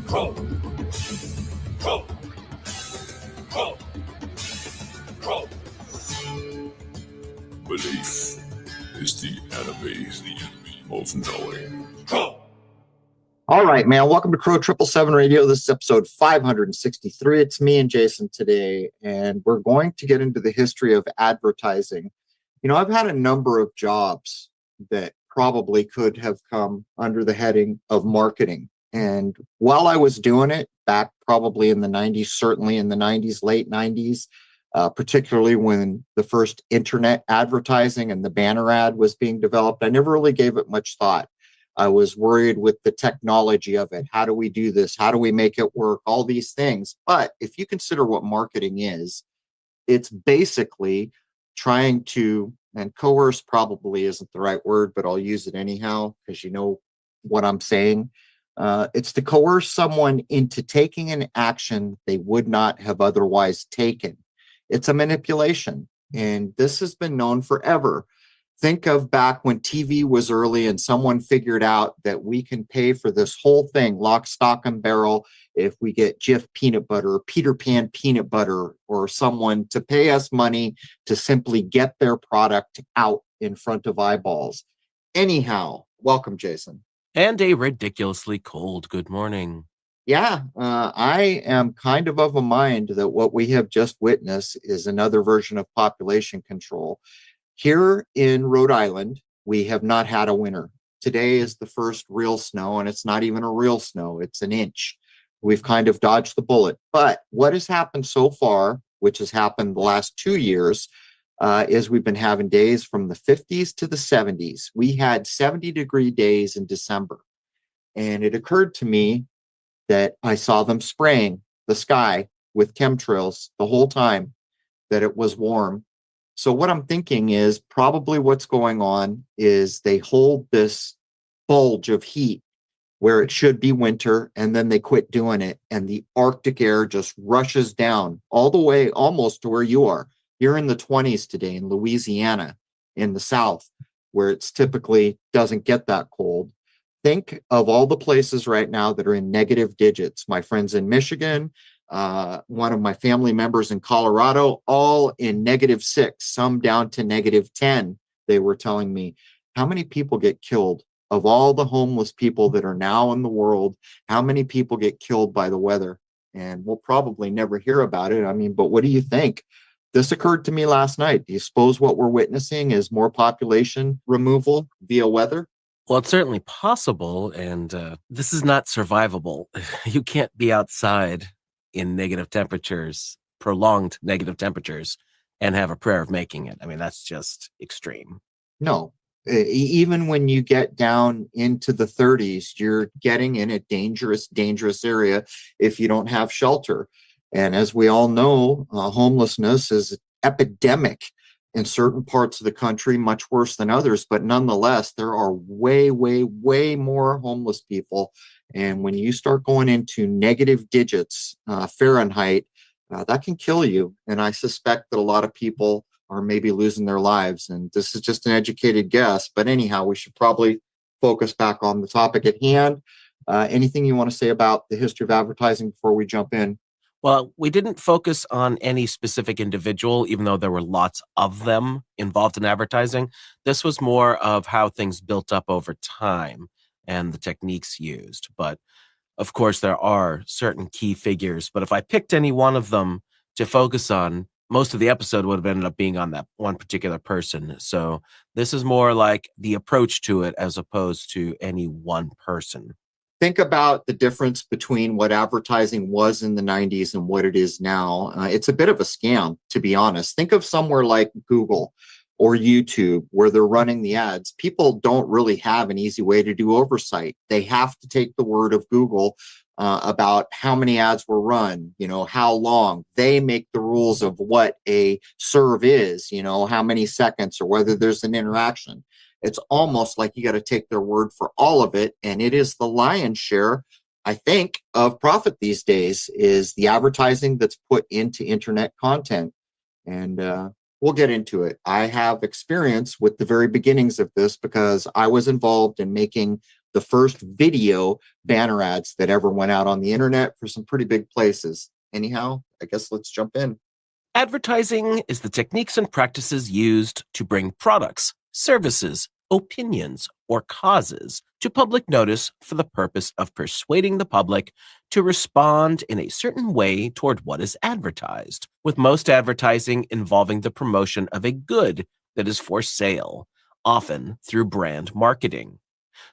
Pro. Pro. Pro. Pro. Belief is the enemy of knowing. Pro. All right, man. Welcome to Crow 777 Radio. This is episode 563. It's me and Jason today, and we're going to get into the history of advertising. You know, I've had a number of jobs that probably could have come under the heading of marketing. And while I was doing it back probably in the 90s, certainly in the 90s, late 90s, particularly when the first internet advertising and the banner ad was being developed, I never really gave it much thought. I was worried with the technology of it. How do we do this? How do we make it work? All these things. But if you consider what marketing is, it's basically trying to, and coerce probably isn't the right word, but I'll use it anyhow because you know what I'm saying. It's to coerce someone into taking an action they would not have otherwise taken. It's a manipulation, and this has been known forever. Think of back when TV was early and someone figured out that we can pay for this whole thing, lock, stock, and barrel, if we get Jif peanut butter, or Peter Pan peanut butter, or someone to pay us money to simply get their product out in front of eyeballs. Anyhow, welcome, Jason. And a ridiculously cold good morning. Yeah, I am kind of a mind that what we have just witnessed is another version of population control. Here in Rhode Island, we have not had a winter. Today is the first real snow, and it's not even a real snow. It's an inch. We've kind of dodged the bullet. But what has happened so far, which has happened the last 2 years, is we've been having days from the 50s to the 70s. We had 70-degree days in December. And it occurred to me that I saw them spraying the sky with chemtrails the whole time that it was warm. So what I'm thinking is probably what's going on is they hold this bulge of heat where it should be winter, and then they quit doing it, and the Arctic air just rushes down all the way almost to where you are. You're in the 20s today in Louisiana, in the South, where it's typically doesn't get that cold. Think of all the places right now that are in negative digits. My friends in Michigan, one of my family members in Colorado, all in -6, some down to -10. They were telling me, how many people get killed of all the homeless people that are now in the world? How many people get killed by the weather? And we'll probably never hear about it. I mean, but what do you think? This occurred to me last night. Do you suppose what we're witnessing is more population removal via weather? Well, it's certainly possible, and this is not survivable. You can't be outside in negative temperatures, prolonged negative temperatures, and have a prayer of making it. I mean, that's just extreme. No. Even when you get down into the 30s, you're getting in a dangerous area if you don't have shelter. And as we all know, homelessness is an epidemic in certain parts of the country, much worse than others. But nonetheless, there are way more homeless people. And when you start going into negative digits, Fahrenheit, that can kill you. And I suspect that a lot of people are maybe losing their lives. And this is just an educated guess. But anyhow, we should probably focus back on the topic at hand. Anything you want to say about the history of advertising before we jump in? Well, we didn't focus on any specific individual, even though there were lots of them involved in advertising. This was more of how things built up over time and the techniques used. But of course, there are certain key figures. But if I picked any one of them to focus on, most of the episode would have ended up being on that one particular person. So this is more like the approach to it as opposed to any one person. Think about the difference between what advertising was in the 90s and what it is now. It's a bit of a scam, to be honest. Think of somewhere like Google or YouTube where they're running the ads. People don't really have an easy way to do oversight. They have to take the word of Google about how many ads were run, how long. They make the rules of what a serve is, how many seconds or whether there's an interaction. It's almost like you got to take their word for all of it. And it is the lion's share, I think, of profit these days is the advertising that's put into internet content. And we'll get into it. I have experience with the very beginnings of this because I was involved in making the first video banner ads that ever went out on the internet for some pretty big places. Anyhow, I guess let's jump in. Advertising is the techniques and practices used to bring products, services, opinions, or causes to public notice for the purpose of persuading the public to respond in a certain way toward what is advertised, with most advertising involving the promotion of a good that is for sale, often through brand marketing.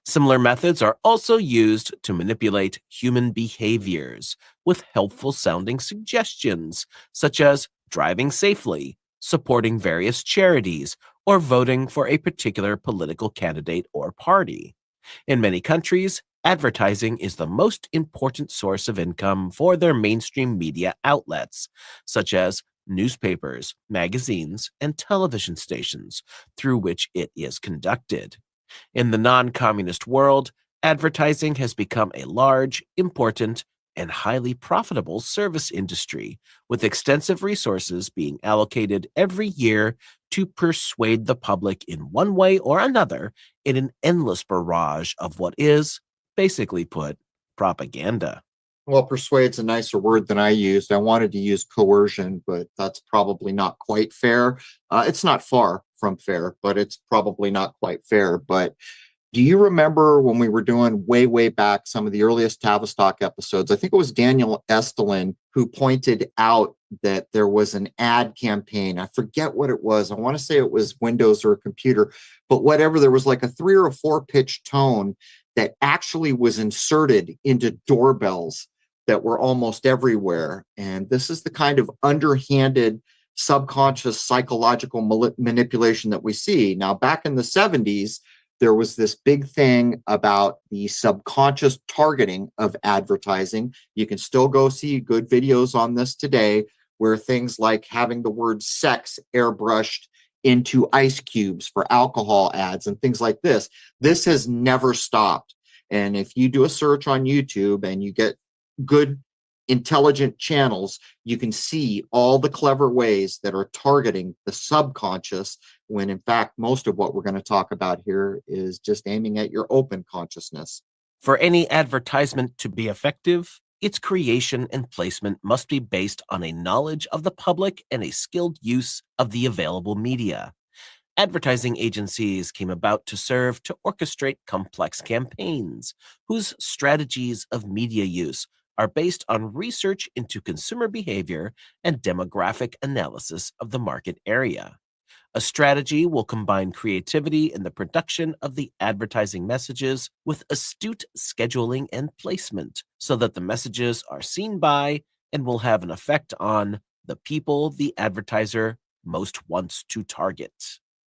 Similar methods are also used to manipulate human behaviors with helpful sounding suggestions, such as driving safely, supporting various charities, or voting for a particular political candidate or party. In many countries, advertising is the most important source of income for their mainstream media outlets, such as newspapers, magazines, and television stations, through which it is conducted. In the non-communist world, advertising has become a large, important, and highly profitable service industry, with extensive resources being allocated every year to persuade the public in one way or another in an endless barrage of what is, basically put, propaganda. Well, persuade's a nicer word than I used. I wanted to use coercion, but that's probably not quite fair. It's not far from fair, but it's probably not quite fair. But do you remember when we were doing way back some of the earliest Tavistock episodes? I think it was Daniel Estelin who pointed out that there was an ad campaign. I forget what it was. I want to say it was Windows or a computer, but whatever, there was like a 3 or 4 pitch tone that actually was inserted into doorbells that were almost everywhere. And this is the kind of underhanded subconscious psychological manipulation that we see. Now, back in the 70s, there was this big thing about the subconscious targeting of advertising. You can still go see good videos on this today, where things like having the word sex airbrushed into ice cubes for alcohol ads and things like this. This has never stopped. And if you do a search on YouTube and you get good intelligent channels, you can see all the clever ways that are targeting the subconscious, when in fact most of what we're going to talk about here is just aiming at your open consciousness. For any advertisement to be effective, its creation and placement must be based on a knowledge of the public and a skilled use of the available media. Advertising agencies came about to serve to orchestrate complex campaigns, whose strategies of media use are based on research into consumer behavior and demographic analysis of the market area. A strategy will combine creativity in the production of the advertising messages with astute scheduling and placement, so that the messages are seen by and will have an effect on the people the advertiser most wants to target.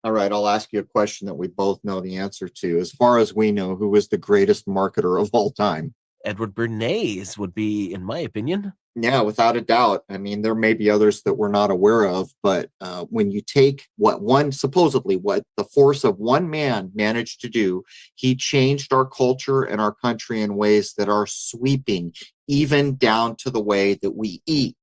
All right, I'll ask you a question that we both know the answer to. As far as we know, who was the greatest marketer of all time? Edward Bernays would be, in my opinion. Yeah, without a doubt. I mean, there may be others that we're not aware of, but when you take what the force of one man managed to do, he changed our culture and our country in ways that are sweeping, even down to the way that we eat.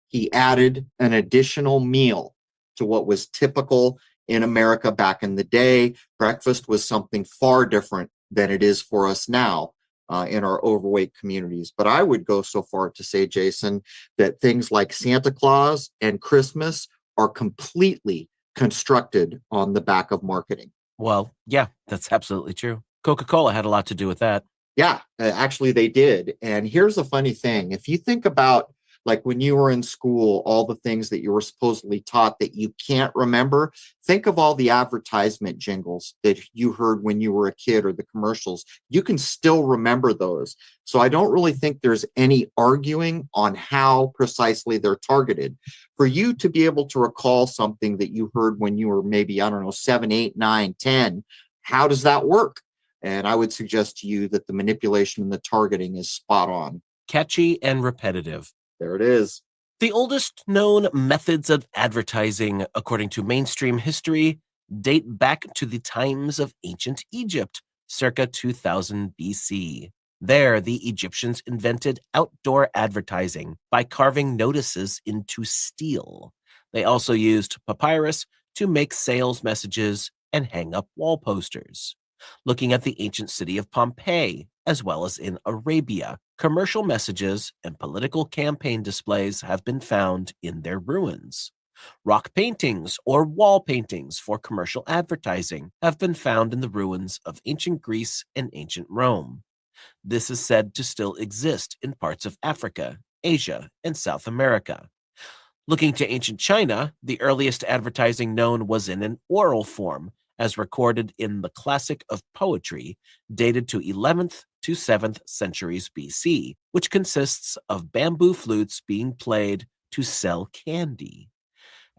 He added an additional meal to what was typical in America back in the day. Breakfast was something far different than it is for us now. In our overweight communities. But I would go so far to say, Jason, that things like Santa Claus and Christmas are completely constructed on the back of marketing. Well, yeah, that's absolutely true. Coca-Cola had a lot to do with that. Yeah, actually they did. And here's the funny thing. If you think about like when you were in school, all the things that you were supposedly taught that you can't remember, think of all the advertisement jingles that you heard when you were a kid or the commercials. You can still remember those. So I don't really think there's any arguing on how precisely they're targeted. For you to be able to recall something that you heard when you were maybe, 7, 8, 9, 10, how does that work? And I would suggest to you that the manipulation and the targeting is spot on. Catchy and repetitive. There it is. The oldest known methods of advertising, according to mainstream history, date back to the times of ancient Egypt, circa 2000 BC. There, the Egyptians invented outdoor advertising by carving notices into steel. They also used papyrus to make sales messages and hang up wall posters. Looking at the ancient city of Pompei, as well as in Arabia, commercial messages and political campaign displays have been found in their ruins. Rock paintings or wall paintings for commercial advertising have been found in the ruins of ancient Greece and ancient Rome. This is said to still exist in parts of Africa, Asia, and South America. Looking to ancient China, the earliest advertising known was in an oral form, as recorded in the Classic of Poetry, dated to 11th to 7th centuries BC, which consists of bamboo flutes being played to sell candy.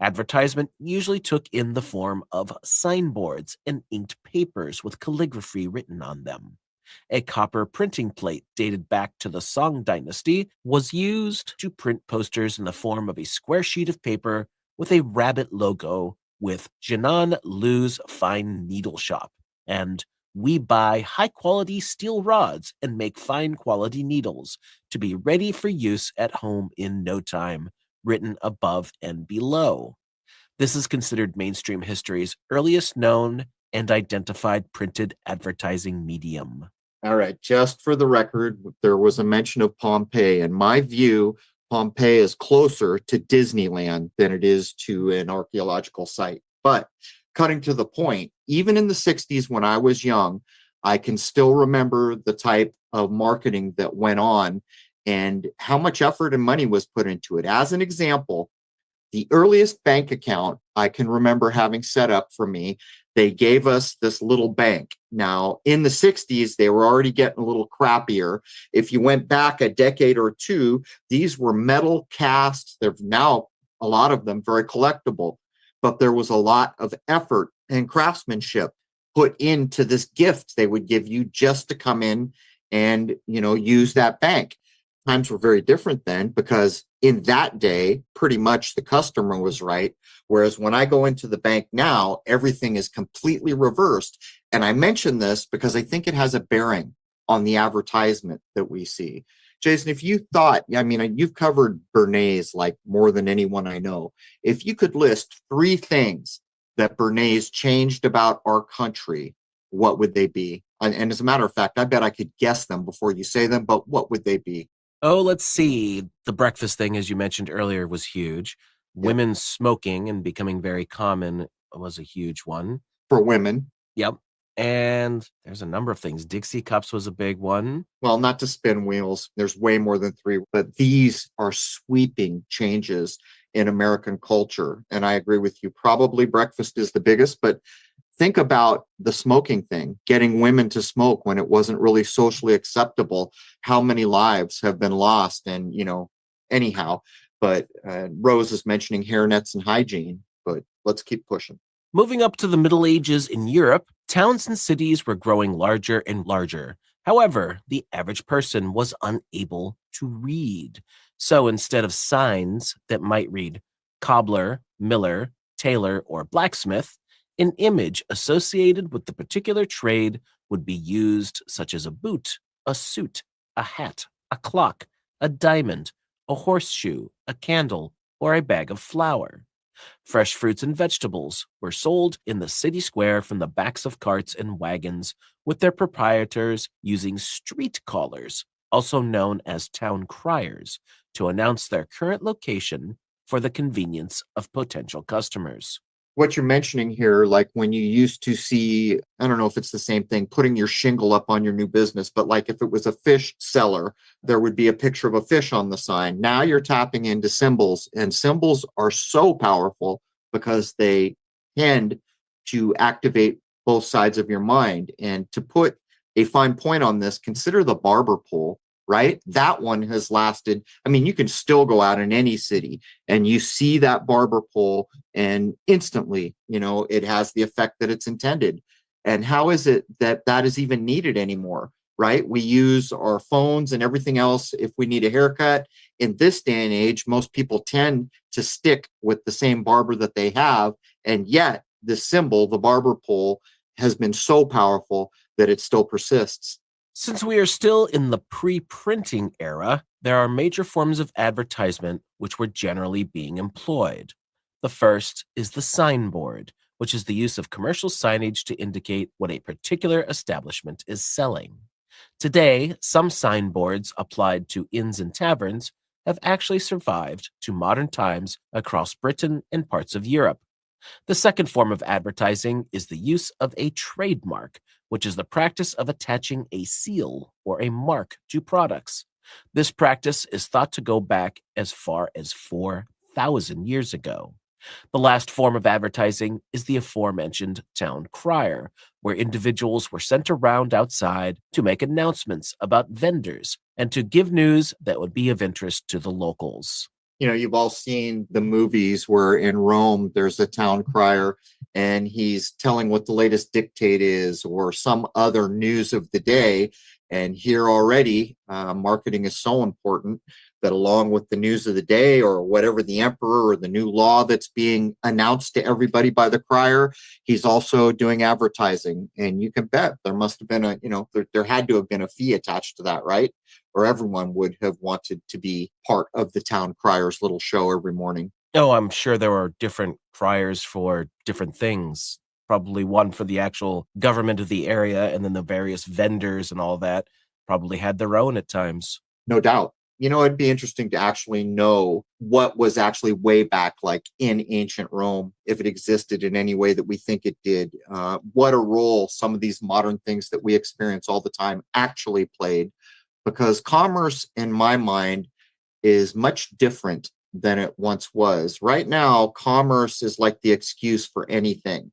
Advertisement usually took in the form of signboards and inked papers with calligraphy written on them. A copper printing plate dated back to the Song dynasty was used to print posters in the form of a square sheet of paper with a rabbit logo with Jinan Lu's Fine Needle Shop and "We buy high-quality steel rods and make fine-quality needles to be ready for use at home in no time," written above and below. This is considered mainstream history's earliest known and identified printed advertising medium. All right, just for the record, there was a mention of Pompeii. In my view, Pompeii is closer to Disneyland than it is to an archaeological site. But cutting to the point, even in the 60s when I was young, I can still remember the type of marketing that went on and how much effort and money was put into it. As an example, the earliest bank account I can remember having set up for me, they gave us this little bank. Now, in the 60s, they were already getting a little crappier. If you went back a decade or two, these were metal casts. They're now, a lot of them, very collectible. But there was a lot of effort and craftsmanship put into this gift they would give you just to come in and, use that bank. Times were very different then, because in that day, pretty much the customer was right. Whereas when I go into the bank now, everything is completely reversed. And I mention this because I think it has a bearing on the advertisement that we see. Jason, if you thought, you've covered Bernays like more than anyone I know. If you could list 3 things that Bernays changed about our country, what would they be? And as a matter of fact, I bet I could guess them before you say them, but what would they be? Oh, let's see. The breakfast thing, as you mentioned earlier, was huge. Yep. Women smoking and becoming very common was a huge one. For women. Yep. And there's a number of things. Dixie cups was a big one. Well, not to spin wheels. There's way more than 3, but these are sweeping changes in American culture. And I agree with you. Probably breakfast is the biggest, but think about the smoking thing, getting women to smoke when it wasn't really socially acceptable. How many lives have been lost? And, anyhow, but Rose is mentioning hairnets and hygiene, but let's keep pushing. Moving up to the Middle Ages in Europe, towns and cities were growing larger and larger. However, the average person was unable to read. So instead of signs that might read cobbler, miller, tailor, or blacksmith, an image associated with the particular trade would be used, such as a boot, a suit, a hat, a clock, a diamond, a horseshoe, a candle, or a bag of flour. Fresh fruits and vegetables were sold in the city square from the backs of carts and wagons, with their proprietors using street callers, also known as town criers, to announce their current location for the convenience of potential customers. What you're mentioning here, like when you used to see, I don't know if it's the same thing, putting your shingle up on your new business, but like if it was a fish seller, there would be a picture of a fish on the sign. Now you're tapping into symbols, and symbols are so powerful because they tend to activate both sides of your mind. And to put a fine point on this, consider the barber pole. Right? That one has lasted. You can still go out in any city and you see that barber pole and instantly, it has the effect that it's intended. And how is it that that is even needed anymore? Right? We use our phones and everything else if we need a haircut. In this day and age, most people tend to stick with the same barber that they have. And yet the symbol, the barber pole, has been so powerful that it still persists. Since we are still in the pre-printing era, there are major forms of advertisement which were generally being employed. The first is the signboard, which is the use of commercial signage to indicate what a particular establishment is selling. Today, some signboards applied to inns and taverns have actually survived to modern times across Britain and parts of Europe. The second form of advertising is the use of a trademark, which is the practice of attaching a seal or a mark to products. This practice is thought to go back as far as 4,000 years ago. The last form of advertising is the aforementioned town crier, where individuals were sent around outside to make announcements about vendors and to give news that would be of interest to the locals. You've all seen the movies where in Rome there's a town crier and he's telling what the latest dictate is or some other news of the day. And here already, marketing is so important that along with the news of the day or whatever the emperor or the new law that's being announced to everybody by the crier, he's also doing advertising. And you can bet there must have been there had to have been a fee attached to that, right? Or everyone would have wanted to be part of the town crier's little show every morning. Oh, I'm sure there were different criers for different things. Probably one for the actual government of the area, and then the various vendors and all that probably had their own at times. No doubt. It'd be interesting to actually know what was actually way back, like in ancient Rome, if it existed in any way that we think it did. What a role some of these modern things that we experience all the time actually played. Because commerce, in my mind, is much different than it once was. Right now, commerce is like the excuse for anything.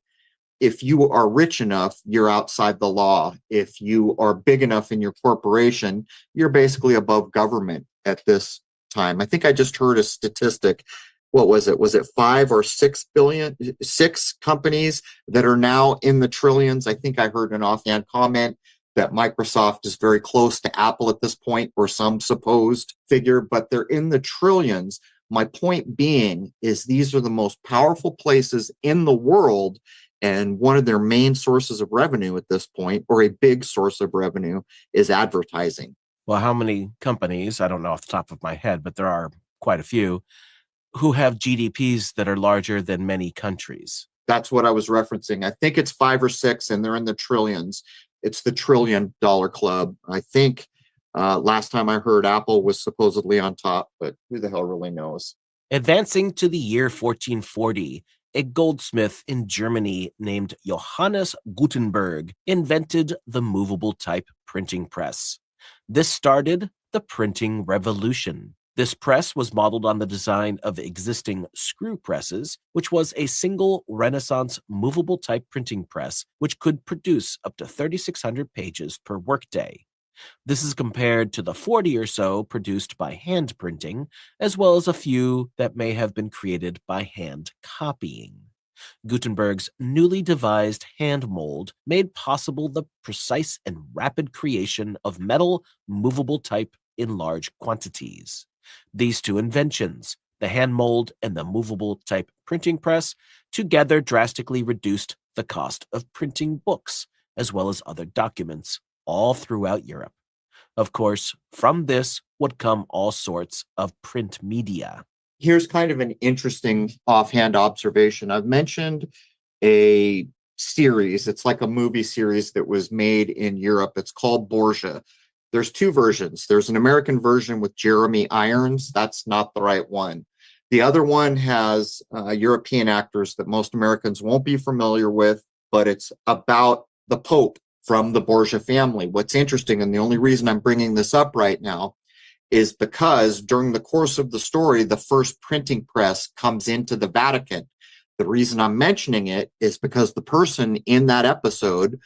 If you are rich enough, you're outside the law. If you are big enough in your corporation, you're basically above government at this time. I think I just heard a statistic. What was it? Was it 5 or 6 billion, 6 companies that are now in the trillions? I think I heard an offhand comment that Microsoft is very close to Apple at this point, or some supposed figure, but they're in the trillions. My point being is these are the most powerful places in the world, and one of their main sources of revenue at this point, or a big source of revenue, is advertising. Well, how many companies, I don't know off the top of my head, but there are quite a few, who have GDPs that are larger than many countries? That's what I was referencing. I think it's 5 or 6, and they're in the trillions. It's the $1 trillion club. I think last time I heard Apple was supposedly on top, but who the hell really knows? Advancing to the year 1440, a goldsmith in Germany named Johannes Gutenberg invented the movable type printing press. This started the printing revolution. This press was modeled on the design of existing screw presses, which was a single Renaissance movable type printing press which could produce up to 3,600 pages per workday. This is compared to the 40 or so produced by hand printing, as well as a few that may have been created by hand copying. Gutenberg's newly devised hand mold made possible the precise and rapid creation of metal movable type in large quantities. These two inventions, the hand mold and the movable type printing press, together drastically reduced the cost of printing books, as well as other documents, all throughout Europe. Of course, from this would come all sorts of print media. Here's kind of an interesting offhand observation. I've mentioned a series. It's like a movie series that was made in Europe. It's called Bourja. There's 2 versions. There's an American version with Jeremy Irons. That's not the right one. The other one has European actors that most Americans won't be familiar with, but it's about the Pope from the Bourja family. What's interesting, and the only reason I'm bringing this up right now, is because during the course of the story, the first printing press comes into the Vatican. The reason I'm mentioning it is because the person in that episode,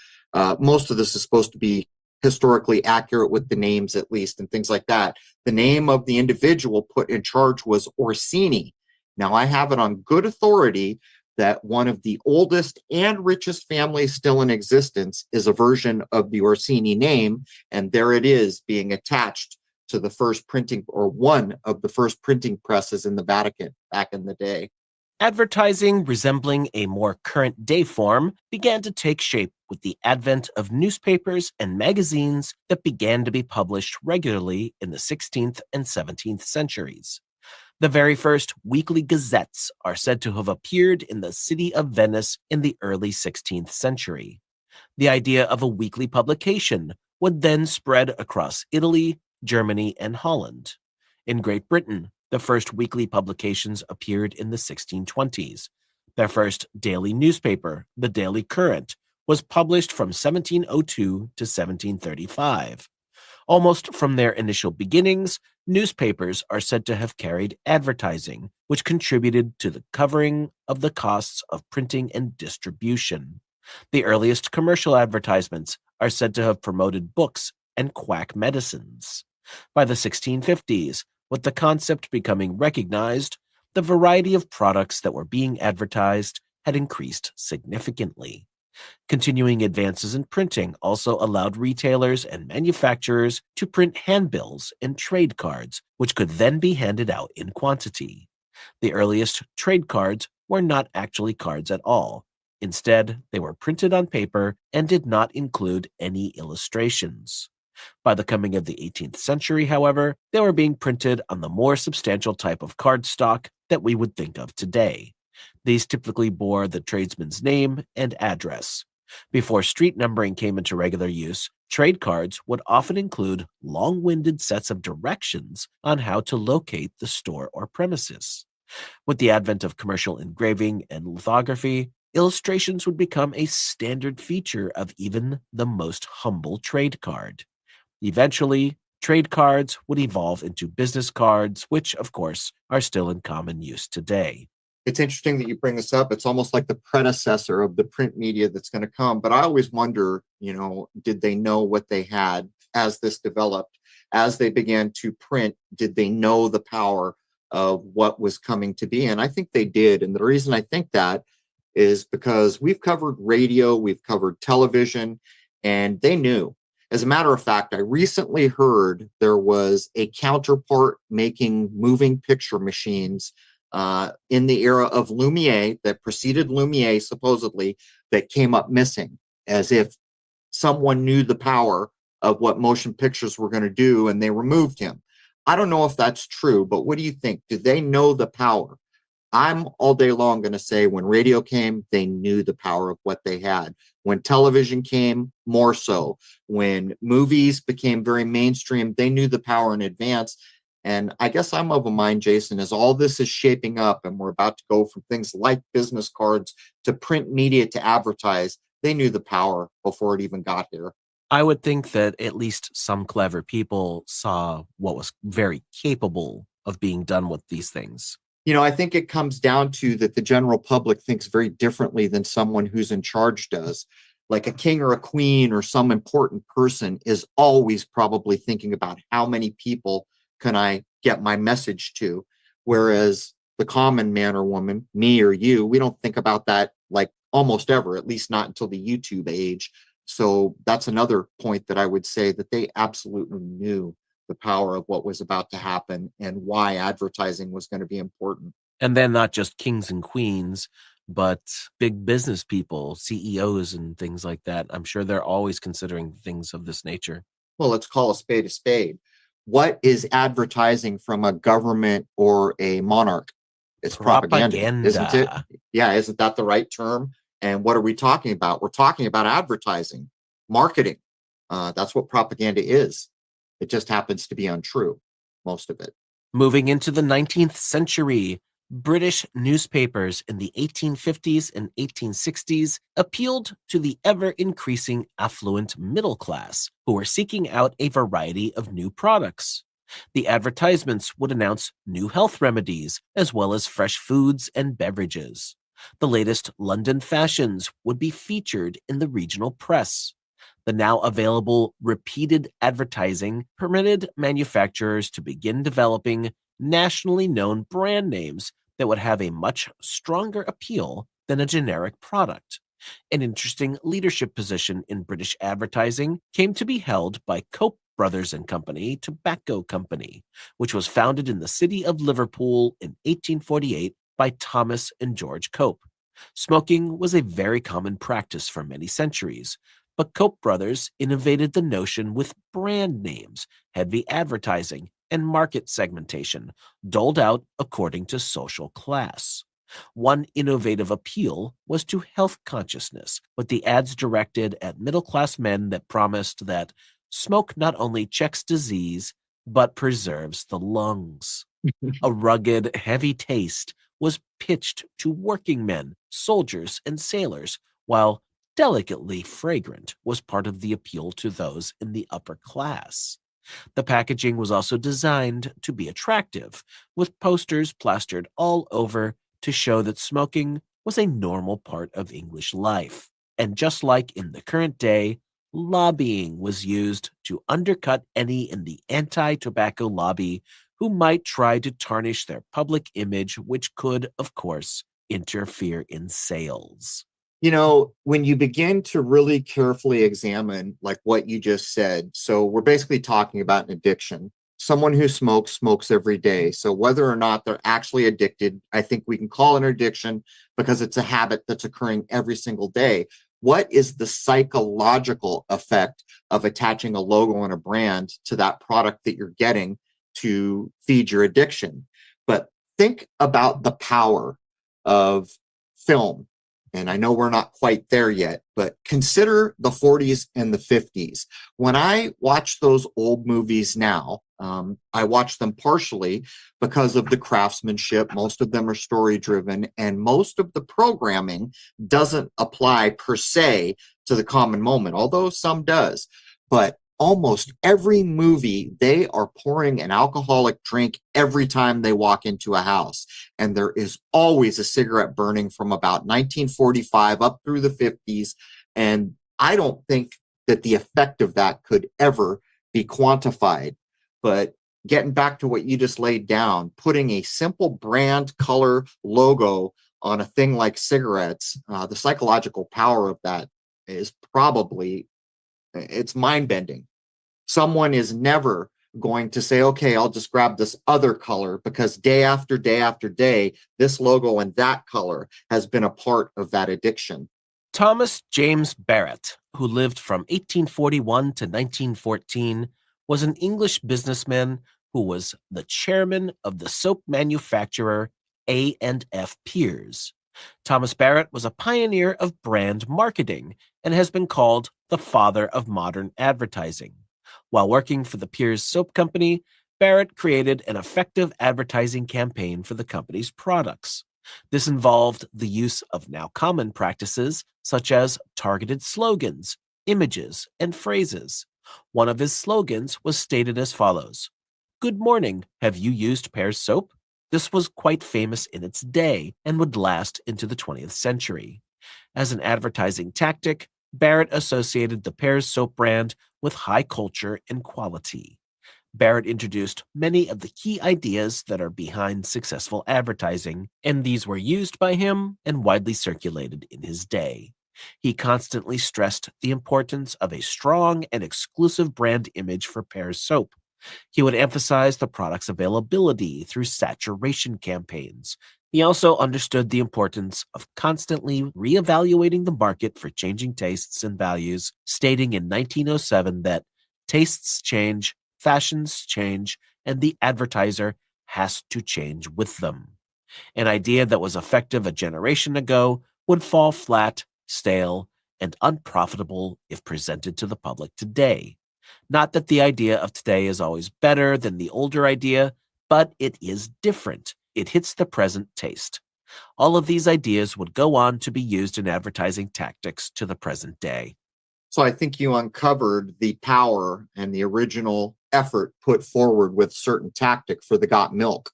most of this is supposed to be historically accurate with the names at least and things like that. The name of the individual put in charge was Orsini. Now, I have it on good authority that one of the oldest and richest families still in existence is a version of the Orsini name, and there it is being attached to the first printing, or one of the first printing presses in the Vatican back in the day. Advertising resembling a more current day form began to take shape with the advent of newspapers and magazines that began to be published regularly in the 16th and 17th centuries. The very first weekly gazettes are said to have appeared in the city of Venice in the early 16th century. The idea of a weekly publication would then spread across Italy, Germany, and Holland. In Great Britain, the first weekly publications appeared in the 1620s. Their first daily newspaper, the Daily Courant, was published from 1702 to 1735. Almost from their initial beginnings, newspapers are said to have carried advertising, which contributed to the covering of the costs of printing and distribution. The earliest commercial advertisements are said to have promoted books and quack medicines. By the 1650s, with the concept becoming recognized, the variety of products that were being advertised had increased significantly. Continuing advances in printing also allowed retailers and manufacturers to print handbills and trade cards, which could then be handed out in quantity. The earliest trade cards were not actually cards at all. Instead, they were printed on paper and did not include any illustrations. By the coming of the 18th century, however, they were being printed on the more substantial type of cardstock that we would think of today. These typically bore the tradesman's name and address. Before street numbering came into regular use, trade cards would often include long-winded sets of directions on how to locate the store or premises. With the advent of commercial engraving and lithography, illustrations would become a standard feature of even the most humble trade card. Eventually, trade cards would evolve into business cards, which, of course, are still in common use today. It's interesting that you bring this up. It's almost like the predecessor of the print media that's going to come. But I always wonder, did they know what they had as this developed? As they began to print, did they know the power of what was coming to be? And I think they did. And the reason I think that is because we've covered radio, we've covered television, and they knew. As a matter of fact, I recently heard there was a counterpart making moving picture machines in the era of Lumiere that preceded Lumiere, supposedly, that came up missing, as if someone knew the power of what motion pictures were going to do and they removed him. I don't know if that's true, but what do you think? Do they know the power? I'm all day long going to say when radio came, they knew the power of what they had. When television came, more so. When movies became very mainstream, they knew the power in advance. And I guess I'm of a mind, Jason, as all this is shaping up and we're about to go from things like business cards to print media to advertise, they knew the power before it even got here. I would think that at least some clever people saw what was very capable of being done with these things. I think it comes down to that the general public thinks very differently than someone who's in charge does. Like a king or a queen or some important person is always probably thinking about how many people can I get my message to? Whereas the common man or woman, me or you, we don't think about that like almost ever, at least not until the YouTube age. So that's another point that I would say that they absolutely knew the power of what was about to happen and why advertising was going to be important. And then not just kings and queens, but big business people, CEOs and things like that. I'm sure they're always considering things of this nature. Well, let's call a spade a spade. What is advertising from a government or a monarch? It's propaganda, isn't it? Yeah, isn't that the right term? And what are we talking about? We're talking about advertising, marketing. That's what propaganda is. It just happens to be untrue, most of it. Moving into the 19th century, British newspapers in the 1850s and 1860s appealed to the ever-increasing affluent middle class, who were seeking out a variety of new products. The advertisements would announce new health remedies, as well as fresh foods and beverages. The latest London fashions would be featured in the regional press. The now available repeated advertising permitted manufacturers to begin developing nationally known brand names that would have a much stronger appeal than a generic product. An interesting leadership position in British advertising came to be held by Cope Brothers and Company Tobacco Company, which was founded in the city of Liverpool in 1848 by Thomas and George Cope. Smoking was a very common practice for many centuries, but Cope Brothers innovated the notion with brand names, heavy advertising, and market segmentation, doled out according to social class. One innovative appeal was to health consciousness, with the ads directed at middle-class men that promised that smoke not only checks disease, but preserves the lungs. A rugged, heavy taste was pitched to working men, soldiers, and sailors, while delicately fragrant was part of the appeal to those in the upper class. The packaging was also designed to be attractive, with posters plastered all over to show that smoking was a normal part of English life. And just like in the current day, lobbying was used to undercut any in the anti-tobacco lobby who might try to tarnish their public image, which could, of course, interfere in sales. When you begin to really carefully examine like what you just said, so we're basically talking about an addiction. Someone who smokes every day. So whether or not they're actually addicted, I think we can call it an addiction because it's a habit that's occurring every single day. What is the psychological effect of attaching a logo and a brand to that product that you're getting to feed your addiction? But think about the power of film. And I know we're not quite there yet, but consider the 40s and the 50s. When I watch those old movies now, I watch them partially because of the craftsmanship. Most of them are story driven, and most of the programming doesn't apply per se to the common moment, although some does. But almost every movie, they are pouring an alcoholic drink every time they walk into a house. And there is always a cigarette burning from about 1945 up through the 50s. And I don't think that the effect of that could ever be quantified. But getting back to what you just laid down, putting a simple brand color logo on a thing like cigarettes, the psychological power of that is probably, it's mind-bending. Someone is never going to say, okay, I'll just grab this other color, because day after day after day, this logo and that color has been a part of that addiction. Thomas James Barrett, who lived from 1841 to 1914, was an English businessman who was the chairman of the soap manufacturer A&F Piers. Thomas Barrett was a pioneer of brand marketing and has been called the father of modern advertising. While working for the Piers Soap Company, Barrett created an effective advertising campaign for the company's products. This involved the use of now common practices such as targeted slogans, images, and phrases. One of his slogans was stated as follows: "Good morning, have you used Pears soap?" This was quite famous in its day and would last into the 20th century. As an advertising tactic, Barrett associated the Pears soap brand with high culture and quality. Barrett introduced many of the key ideas that are behind successful advertising, and these were used by him and widely circulated in his day. He constantly stressed the importance of a strong and exclusive brand image for Pears soap. He would emphasize the product's availability through saturation campaigns. He also understood the importance of constantly reevaluating the market for changing tastes and values, stating in 1907 that tastes change, fashions change, and the advertiser has to change with them. An idea that was effective a generation ago would fall flat, stale, and unprofitable if presented to the public today. Not that the idea of today is always better than the older idea, but it is different. It hits the present taste. All of these ideas would go on to be used in advertising tactics to the present day. So I think you uncovered the power and the original effort put forward with certain tactic for the Got Milk.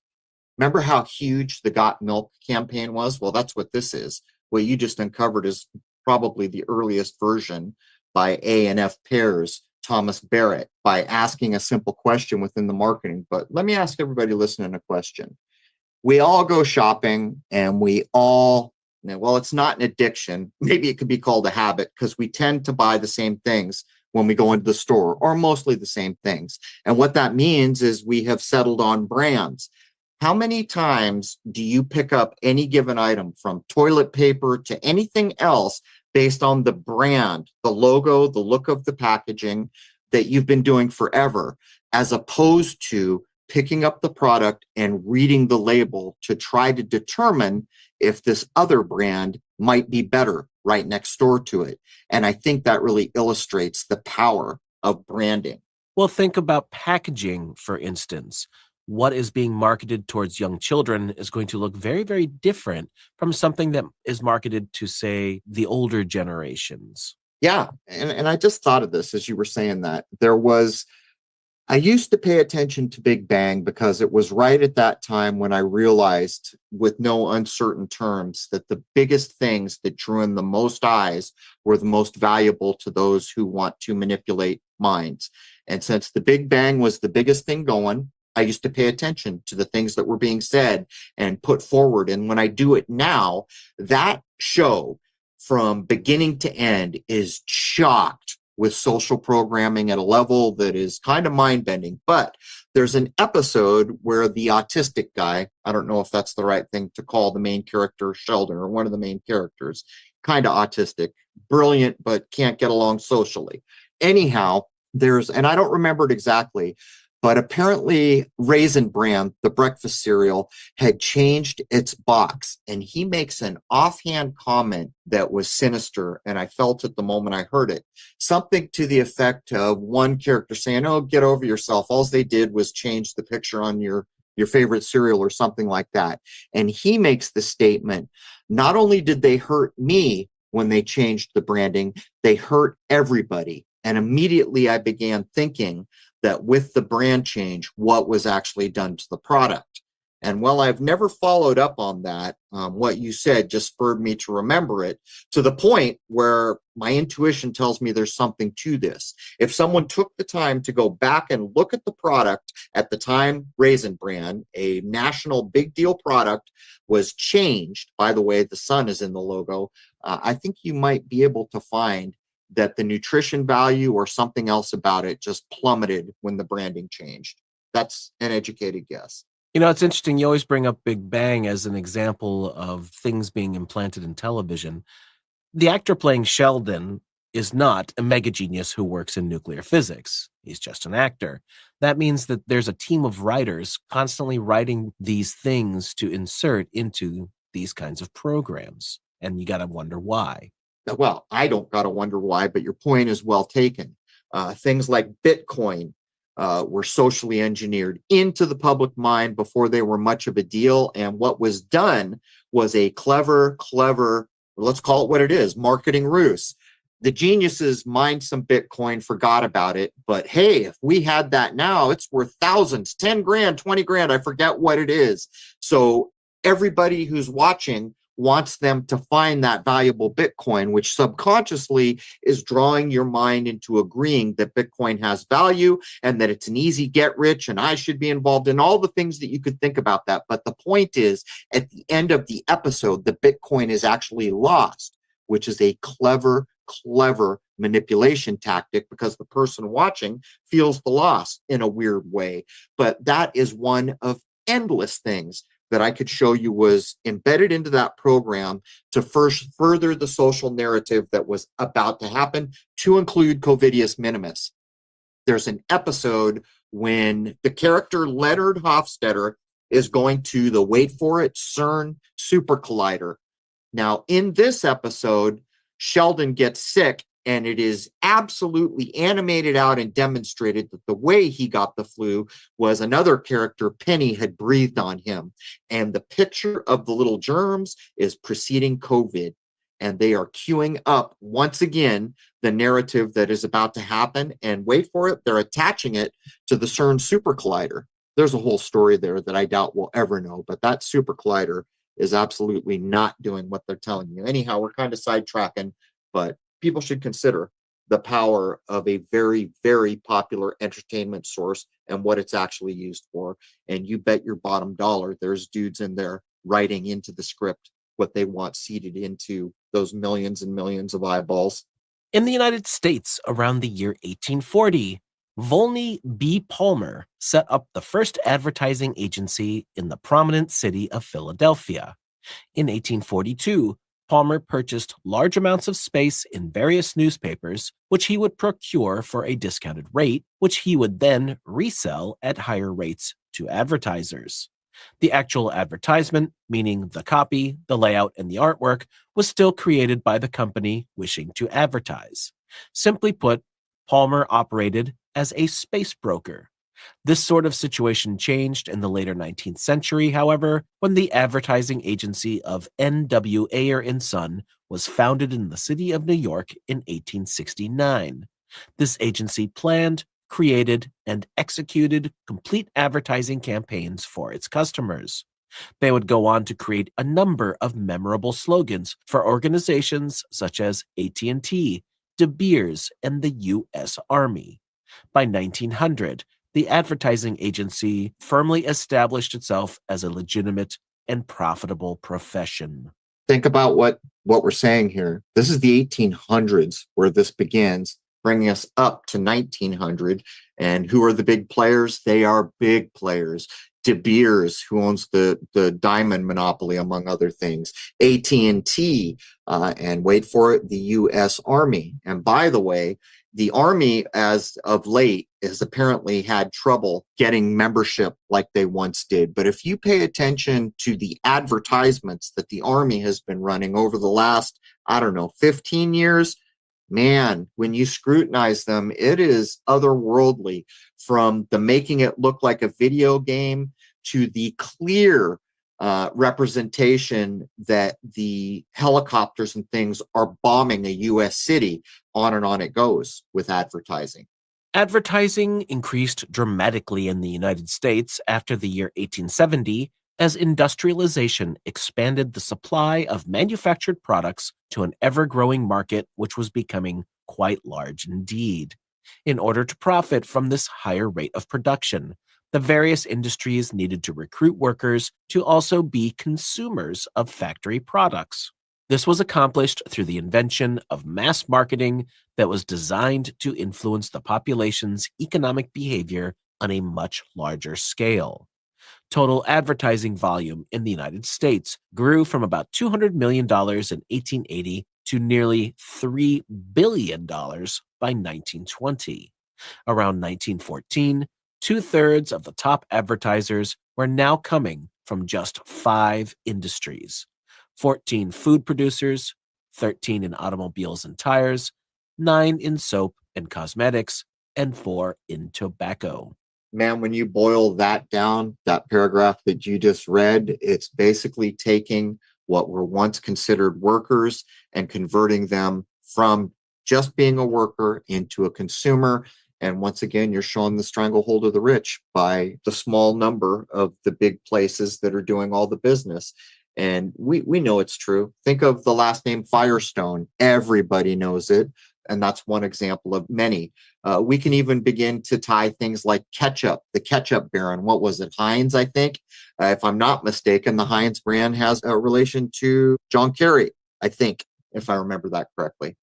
Remember how huge the Got Milk campaign was? Well, that's what this is. What you just uncovered is probably the earliest version by A&F Pears, Thomas Barrett, by asking a simple question within the marketing. But let me ask everybody listening a question. We all go shopping and we all, well, it's not an addiction. Maybe it could be called a habit, because we tend to buy the same things when we go into the store, or mostly the same things. And what that means is we have settled on brands. How many times do you pick up any given item, from toilet paper to anything else, based on the brand, the logo, the look of the packaging that you've been doing forever, as opposed to picking up the product and reading the label to try to determine if this other brand might be better right next door to it. And I think that really illustrates the power of branding. Well, think about packaging, for instance. What is being marketed towards young children is going to look very, very different from something that is marketed to, say, the older generations. Yeah. And I just thought of this as you were saying that. I used to pay attention to Big Bang because it was right at that time when I realized, with no uncertain terms, that the biggest things that drew in the most eyes were the most valuable to those who want to manipulate minds. And since the Big Bang was the biggest thing going, I used to pay attention to the things that were being said and put forward. And when I do it now, that show from beginning to end is chocked with social programming at a level that is kind of mind-bending. But there's an episode where the autistic guy, I don't know if that's the right thing to call the main character, Sheldon, or one of the main characters, kind of autistic, brilliant, but can't get along socially. Anyhow, and I don't remember it exactly, but apparently Raisin Bran, the breakfast cereal, had changed its box. And he makes an offhand comment that was sinister, and I felt it the moment I heard it. Something to the effect of one character saying, "Oh, get over yourself. All they did was change the picture on your favorite cereal," or something like that. And he makes the statement, "Not only did they hurt me when they changed the branding, they hurt everybody." And immediately I began thinking that with the brand change, what was actually done to the product. And while I've never followed up on that, what you said just spurred me to remember it, to the point where my intuition tells me there's something to this. If someone took the time to go back and look at the product at the time Raisin Bran, a national big deal product, was changed, by the way, the sun is in the logo, I think you might be able to find that the nutrition value or something else about it just plummeted when the branding changed. That's an educated guess. You know, it's interesting. You always bring up Big Bang as an example of things being implanted in television. The actor playing Sheldon is not a mega genius who works in nuclear physics. He's just an actor. That means that there's a team of writers constantly writing these things to insert into these kinds of programs. And you got to wonder why. Well, I don't got to wonder why, but your point is well taken. Things like Bitcoin were socially engineered into the public mind before they were much of a deal. And what was done was a clever, let's call it what it is, marketing ruse. The geniuses mined some Bitcoin, forgot about it. But hey, if we had that now, it's worth thousands, 10 grand, 20 grand. I forget what it is. So everybody who's watching wants them to find that valuable Bitcoin, which subconsciously is drawing your mind into agreeing that Bitcoin has value and that it's an easy get rich and I should be involved in all the things that you could think about that. But the point is, at the end of the episode, the Bitcoin is actually lost, which is a clever manipulation tactic because the person watching feels the loss in a weird way. But that is one of endless things that I could show you was embedded into that program to first further the social narrative that was about to happen, to include Covidius Minimus. There's an episode when the character Leonard Hofstadter is going to the, wait for it, CERN super collider. Now, in this episode, Sheldon gets sick, and it is absolutely animated out and demonstrated that the way he got the flu was another character, Penny, had breathed on him. And the picture of the little germs is preceding COVID. And they are queuing up, once again, the narrative that is about to happen. And wait for it, they're attaching it to the CERN super collider. There's a whole story there that I doubt we'll ever know. But that super collider is absolutely not doing what they're telling you. Anyhow, we're kind of sidetracking, but people should consider the power of a very, very popular entertainment source and what it's actually used for. And you bet your bottom dollar there's dudes in there writing into the script what they want seeded into those millions and millions of eyeballs. In the United States, around the year 1840, Volney B. Palmer set up the first advertising agency in the prominent city of Philadelphia. In 1842, Palmer purchased large amounts of space in various newspapers, which he would procure for a discounted rate, which he would then resell at higher rates to advertisers. The actual advertisement, meaning the copy, the layout, and the artwork, was still created by the company wishing to advertise. Simply put, Palmer operated as a space broker. This sort of situation changed in the later 19th century, however, when the advertising agency of N.W. Ayer and Son was founded in the city of New York in 1869. This agency planned, created, and executed complete advertising campaigns for its customers. They would go on to create a number of memorable slogans for organizations such as AT&T, De Beers, and the U.S. Army. By 1900, the advertising agency firmly established itself as a legitimate and profitable profession. Think about what we're saying here. This is the 1800s where this begins, bringing us up to 1900. And who are the big players? They are big players. De Beers, who owns the diamond monopoly, among other things. AT&T, and wait for it, the U.S. Army. And by the way, the Army, as of late, has apparently had trouble getting membership like they once did. But if you pay attention to the advertisements that the Army has been running over the last, 15 years, man, when you scrutinize them, it is otherworldly, from the making it look like a video game to the clear representation that the helicopters and things are bombing a U.S. city. On and on it goes with advertising. Advertising increased dramatically in the United States after the year 1870 as industrialization expanded the supply of manufactured products to an ever-growing market which was becoming quite large indeed. In order to profit from this higher rate of production, the various industries needed to recruit workers to also be consumers of factory products. This was accomplished through the invention of mass marketing that was designed to influence the population's economic behavior on a much larger scale. Total advertising volume in the United States grew from about $200 million in 1880 to nearly $3 billion by 1920. Around 1914, two-thirds of the top advertisers were now coming from just 5 industries: 14 food producers, 13 in automobiles and tires, 9 in soap and cosmetics, and 4 in tobacco. Man, when you boil that down, that paragraph that you just read, it's basically taking what were once considered workers and converting them from just being a worker into a consumer. And once again, you're showing the stranglehold of the rich by the small number of the big places that are doing all the business. And we know it's true. Think of the last name Firestone. Everybody knows it. And that's one example of many. We can even begin to tie things like ketchup, the ketchup baron. What was it? Heinz, I think. If I'm not mistaken, the Heinz brand has a relation to John Kerry, I think, if I remember that correctly.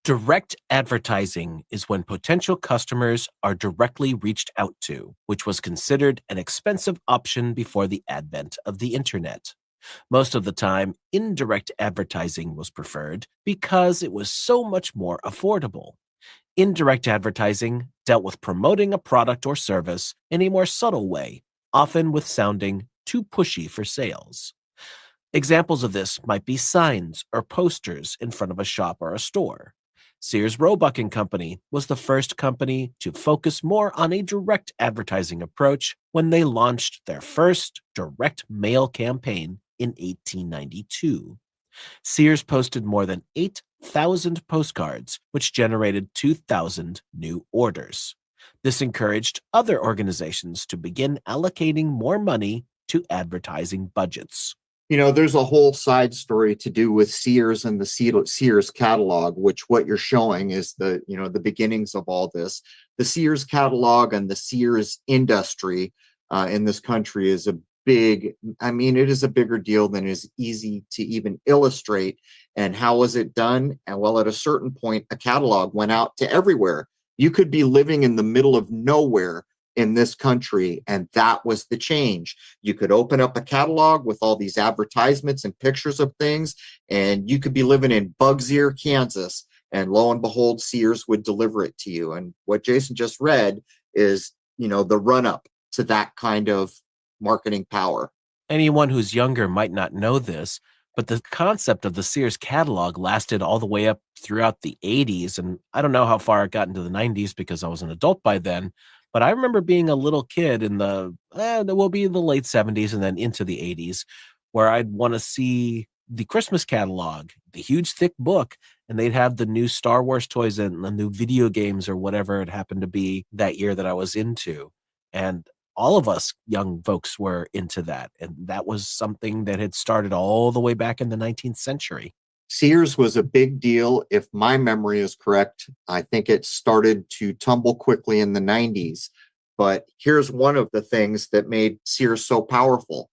Direct advertising is when potential customers are directly reached out to, which was considered an expensive option before the advent of the internet. Most of the time, indirect advertising was preferred because it was so much more affordable. Indirect advertising dealt with promoting a product or service in a more subtle way, often with sounding too pushy for sales. Examples of this might be signs or posters in front of a shop or a store. Sears Roebuck and Company was the first company to focus more on a direct advertising approach when they launched their first direct mail campaign in 1892. Sears posted more than 8,000 postcards, which generated 2,000 new orders. This encouraged other organizations to begin allocating more money to advertising budgets. There's a whole side story to do with Sears and the Sears Catalog, which what you're showing is the beginnings of all this. The Sears Catalog and the Sears industry in this country is it is a bigger deal than is easy to even illustrate. And how was it done? And well, at a certain point, a catalog went out to everywhere. You could be living in the middle of nowhere in this country, and that was the change. You could open up a catalog with all these advertisements and pictures of things, and you could be living in Bugs Ear, Kansas, and lo and behold, Sears would deliver it to you. And what Jason just read is, the run-up to that kind of marketing power. Anyone who's younger might not know this, but the concept of the Sears catalog lasted all the way up throughout the 80s. And I don't know how far it got into the 90s because I was an adult by then. But I remember being a little kid in the late 70s and then into the 80s, where I'd want to see the Christmas catalog, the huge thick book, and they'd have the new Star Wars toys and the new video games or whatever it happened to be that year that I was into. And all of us young folks were into that. And that was something that had started all the way back in the 19th century. Sears was a big deal. If my memory is correct, I think it started to tumble quickly in the 90s. But here's one of the things that made Sears so powerful.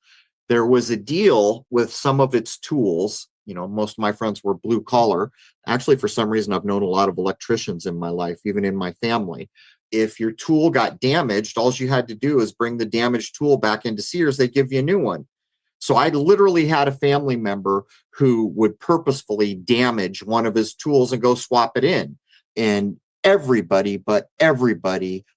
There was a deal with some of its tools. You know, most of my friends were blue collar. Actually, for some reason, I've known a lot of electricians in my life, even in my family. If your tool got damaged, all you had to do is bring the damaged tool back into Sears. They'd give you a new one. So I literally had a family member who would purposefully damage one of his tools and go swap it in. And everybody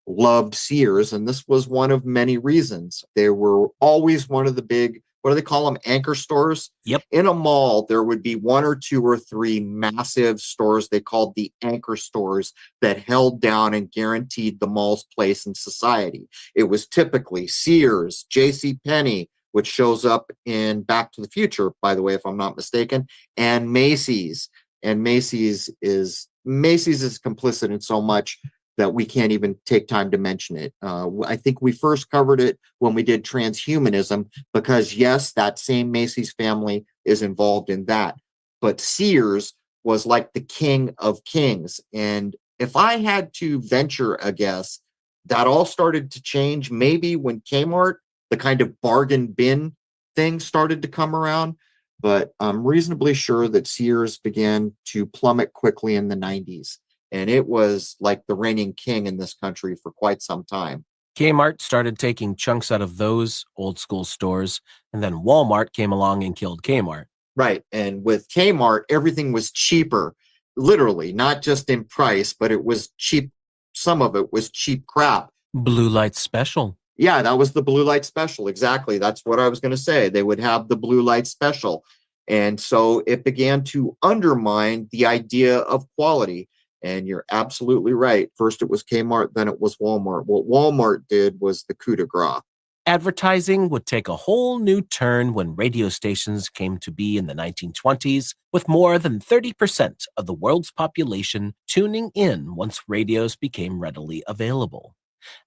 loved Sears. And this was one of many reasons. They were always one of the big, what do they call them? Anchor stores. Yep. In a mall, there would be one or two or three massive stores they called the anchor stores that held down and guaranteed the mall's place in society. It was typically Sears, JCPenney, which shows up in Back to the Future, by the way, if I'm not mistaken, and Macy's. And Macy's is complicit in so much that we can't even take time to mention it. I think we first covered it when we did transhumanism, because yes, that same Macy's family is involved in that. But Sears was like the king of kings. And if I had to venture a guess, that all started to change maybe when Kmart, the kind of bargain bin thing, started to come around. But I'm reasonably sure that Sears began to plummet quickly in the 90s. And it was like the reigning king in this country for quite some time. Kmart started taking chunks out of those old school stores, and then Walmart came along and killed Kmart. Right. And with Kmart, everything was cheaper, literally, not just in price, but it was cheap. Some of it was cheap crap. Blue light special. Yeah, that was the blue light special. Exactly. That's what I was going to say. They would have the blue light special. And so it began to undermine the idea of quality. And you're absolutely right. First it was Kmart, then it was Walmart. What Walmart did was the coup de grace. Advertising would take a whole new turn when radio stations came to be in the 1920s, with more than 30% of the world's population tuning in once radios became readily available.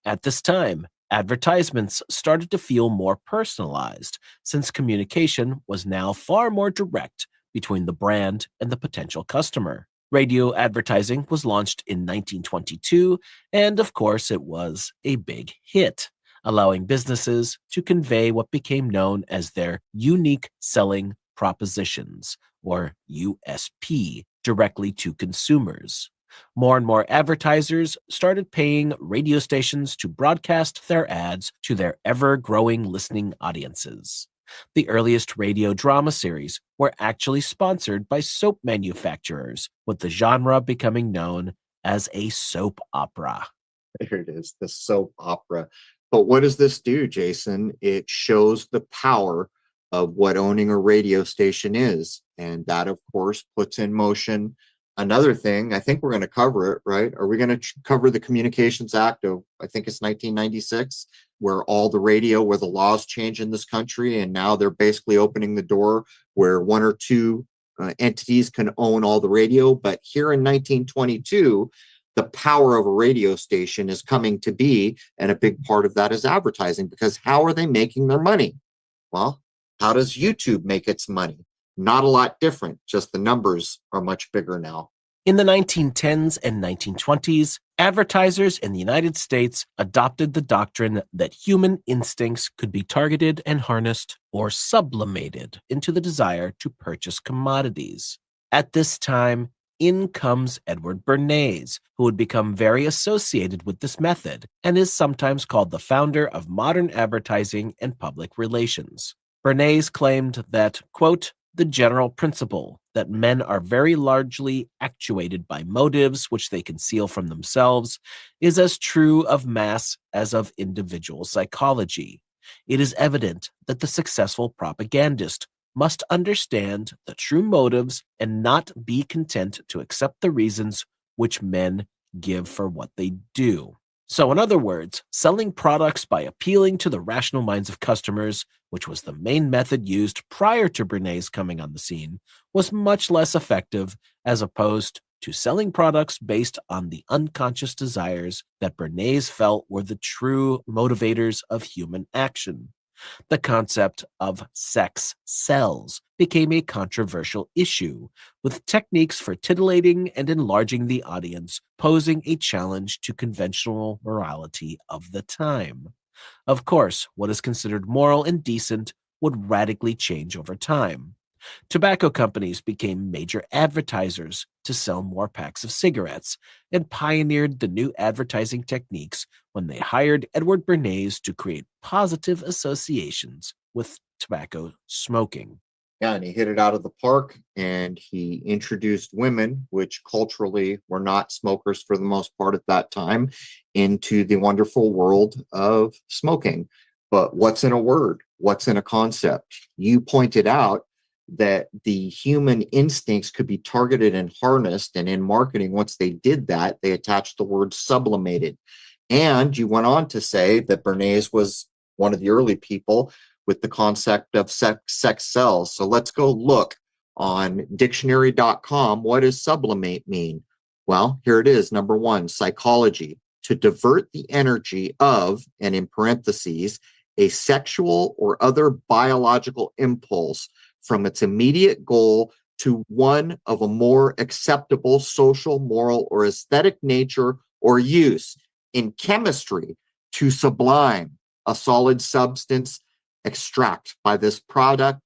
At this time, advertisements started to feel more personalized, since communication was now far more direct between the brand and the potential customer. Radio advertising was launched in 1922, and of course it was a big hit, allowing businesses to convey what became known as their unique selling propositions, or USP, directly to consumers. More and more advertisers started paying radio stations to broadcast their ads to their ever-growing listening audiences. The earliest radio drama series were actually sponsored by soap manufacturers, with the genre becoming known as a soap opera. There it is, the soap opera. But what does this do, Jason? It shows the power of what owning a radio station is. And that, of course, puts in motion another thing. I think we're going to cover it, right? Are we going to cover the Communications Act of, I think it's 1996, where the laws change in this country, and now they're basically opening the door where one or two entities can own all the radio. But here in 1922, the power of a radio station is coming to be, and a big part of that is advertising, because how are they making their money? Well, how does YouTube make its money? Not a lot different, just the numbers are much bigger now. In the 1910s and 1920s, advertisers in the United States adopted the doctrine that human instincts could be targeted and harnessed or sublimated into the desire to purchase commodities. At this time, in comes Edward Bernays, who would become very associated with this method and is sometimes called the founder of modern advertising and public relations. Bernays claimed that, quote, The general principle that men are very largely actuated by motives which they conceal from themselves is as true of mass as of individual psychology. It is evident that the successful propagandist must understand the true motives and not be content to accept the reasons which men give for what they do. So, in other words, selling products by appealing to the rational minds of customers, which was the main method used prior to Bernays coming on the scene, was much less effective as opposed to selling products based on the unconscious desires that Bernays felt were the true motivators of human action. The concept of sex sells became a controversial issue, with techniques for titillating and enlarging the audience posing a challenge to conventional morality of the time. Of course, what is considered moral and decent would radically change over time. Tobacco companies became major advertisers to sell more packs of cigarettes and pioneered the new advertising techniques when they hired Edward Bernays to create positive associations with tobacco smoking. Yeah, and he hit it out of the park, and he introduced women, which culturally were not smokers for the most part at that time, into the wonderful world of smoking. But what's in a word? What's in a concept? You pointed out that the human instincts could be targeted and harnessed, and in marketing, once they did that, they attached the word sublimated. And you went on to say that Bernays was one of the early people with the concept of sex sells. So let's go look on dictionary.com. What does sublimate mean? Well, here it is. Number one, psychology, to divert the energy of, and in parentheses, a sexual or other biological impulse from its immediate goal to one of a more acceptable social, moral, or aesthetic nature or use. In chemistry, to sublime a solid substance, extract by this product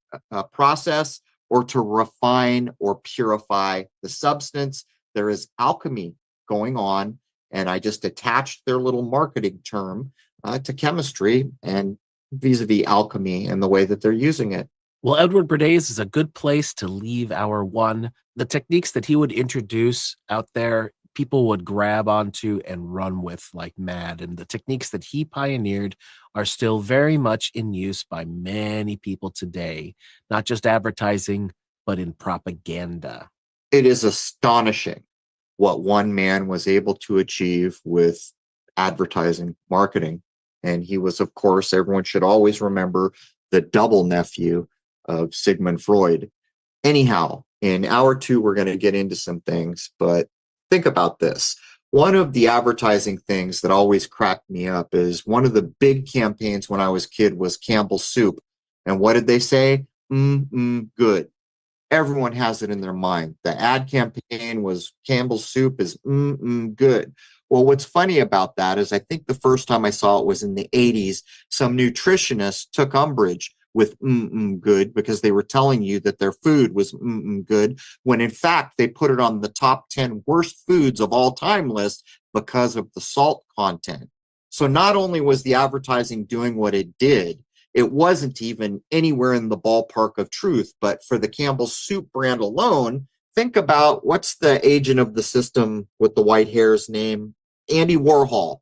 process, or to refine or purify the substance. There is alchemy going on, and I just attached their little marketing term to chemistry and vis-a-vis alchemy and the way that they're using it. Well, Edward Bernays is a good place to leave our one. The techniques that he would introduce out there, people would grab onto and run with like mad. And the techniques that he pioneered are still very much in use by many people today, not just advertising, but in propaganda. It is astonishing what one man was able to achieve with advertising, marketing. And he was, of course, everyone should always remember, the double nephew of Sigmund Freud. Anyhow, in hour two, we're going to get into some things, but think about this. One of the advertising things that always cracked me up is one of the big campaigns when I was a kid was Campbell's Soup. And what did they say? Good. Everyone has it in their mind. The ad campaign was Campbell's Soup is good. Well, what's funny about that is I think the first time I saw it was in the 80s. Some nutritionists took umbrage with good because they were telling you that their food was good, when in fact they put it on the top 10 worst foods of all time list because of the salt content. So not only was the advertising doing what it did, it wasn't even anywhere in the ballpark of truth. But for the Campbell's Soup brand alone, think about what's the agent of the system with the white hair's name? Andy Warhol.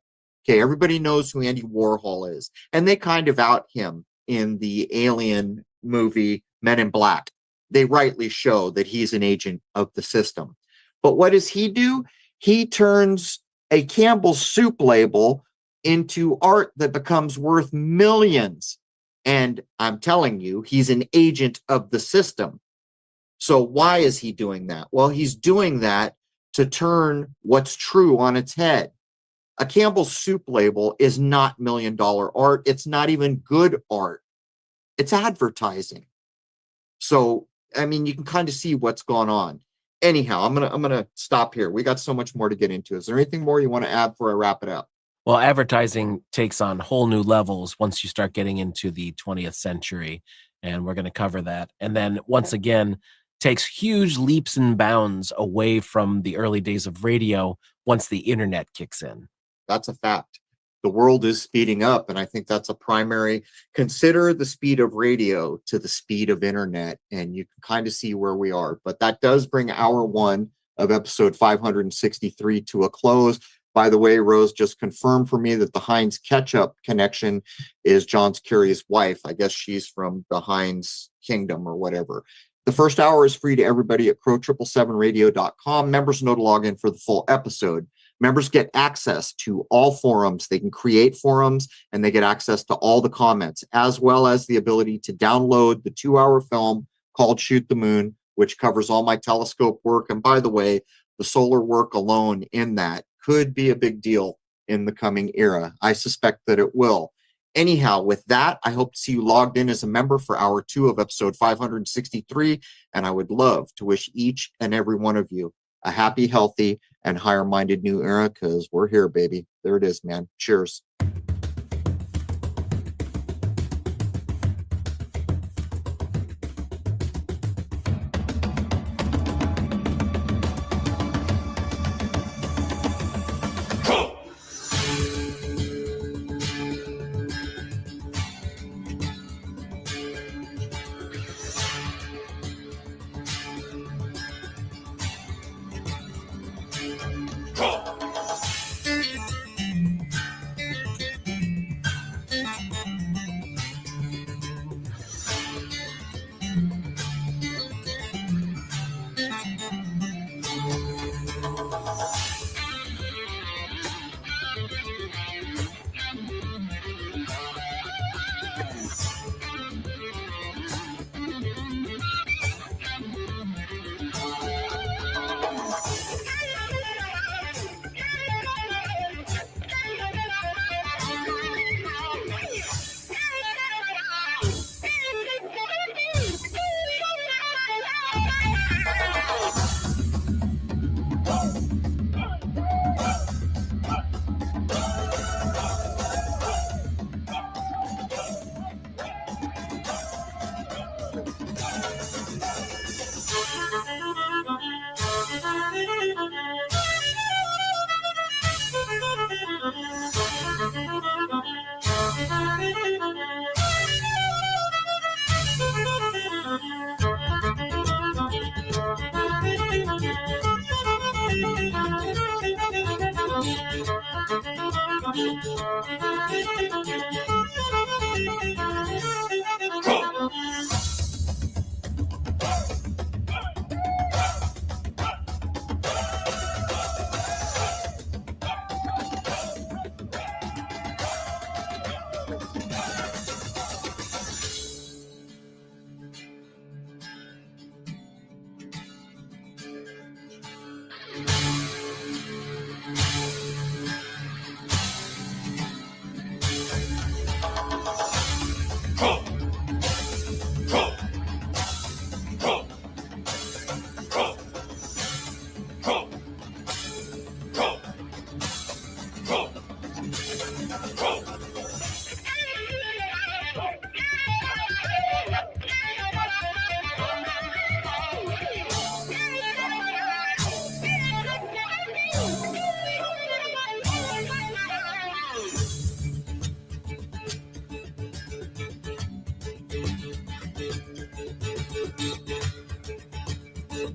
Okay, everybody knows who Andy Warhol is. And they kind of out him in the Alien movie Men in Black. They rightly show that he's an agent of the system. But what does he do? He turns a Campbell's Soup label into art that becomes worth millions. And I'm telling you, he's an agent of the system. So why is he doing that? Well, he's doing that to turn what's true on its head. A Campbell's Soup label is not $1 million art. It's not even good art. It's advertising. So, I mean, you can kind of see what's going on. Anyhow, I'm gonna stop here. We got so much more to get into. Is there anything more you want to add before I wrap it up? Well, advertising takes on whole new levels once you start getting into the 20th century, and we're going to cover that. And then once again, takes huge leaps and bounds away from the early days of radio once the internet kicks in. That's a fact. the world is speeding up. And I think that's a primary, consider the speed of radio to the speed of internet, and you can kind of see where we are. But that does bring hour one of episode 563 to a close. By the way, Rose just confirmed for me that the Heinz ketchup connection is John's curious wife. I guess she's from the Heinz kingdom or whatever. The first hour is free to everybody at crow777radio.com. Members know to log in for the full episode. Members get access to all forums. They can create forums, and they get access to all the comments, as well as the ability to download the 2-hour film called Shoot the Moon, which covers all my telescope work. And by the way, the solar work alone in that could be a big deal in the coming era. I suspect that it will. Anyhow, with that, I hope to see you logged in as a member for hour 2 of episode 563. And I would love to wish each and every one of you a happy, healthy, and higher-minded new era, because we're here, baby. There it is, man. Cheers.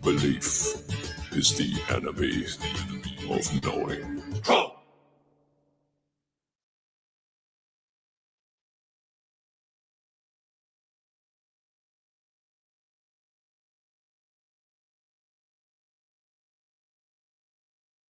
Belief is the enemy of knowing.